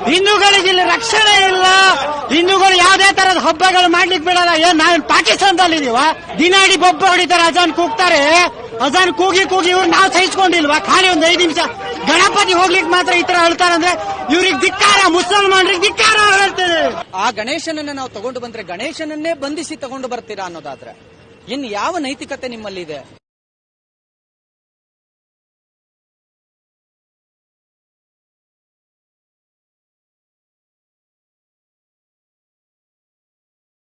ಹಿಂದೂಗಳಿಗೆ ಇಲ್ಲಿ ರಕ್ಷಣೆ ಇಲ್ಲ. ಹಿಂದೂಗಳು ಯಾವುದೇ ತರದ ಹಬ್ಬಗಳು ಮಾಡ್ಲಿಕ್ಕೆ ಬಿಡಲ್ಲ. ಏನ್ ನಾವೇನ್ ಪಾಕಿಸ್ತಾನದಲ್ಲಿ ಇದೀವ? ದಿನಾಡಿ ಬೊಬ್ಬ ಹೊಡಿತಾರೆ, ಅಜಾನ್ ಕೂಗ್ತಾರೆ. ಅಜಾನ್ ಕೂಗಿ ಇವ್ರು ನಾವು ಸಹಿಸ್ಕೊಂಡಿಲ್ವಾ? ಖಾಲಿ ಒಂದ್ 5 ನಿಮಿಷ ಗಣಪತಿ ಹೋಗ್ಲಿಕ್ಕೆ ಮಾತ್ರ ಈ ತರ ಹೇಳ್ತಾರಂದ್ರೆ ಇವ್ರಿಗೆ ಧಿಕ್ಕಾರ, ಮುಸಲ್ಮಾನರಿಗೆ ಧಿಕ್ಕಾರ ಹೇಳ್ತೇವೆ. ಆ ಗಣೇಶನನ್ನ ನಾವು ತಗೊಂಡು ಬಂದ್ರೆ ಗಣೇಶನನ್ನೇ ಬಂಧಿಸಿ ತಗೊಂಡು ಬರ್ತೀರಾ ಅನ್ನೋದಾದ್ರೆ ಇನ್ನು ಯಾವ ನೈತಿಕತೆ ನಿಮ್ಮಲ್ಲಿದೆ?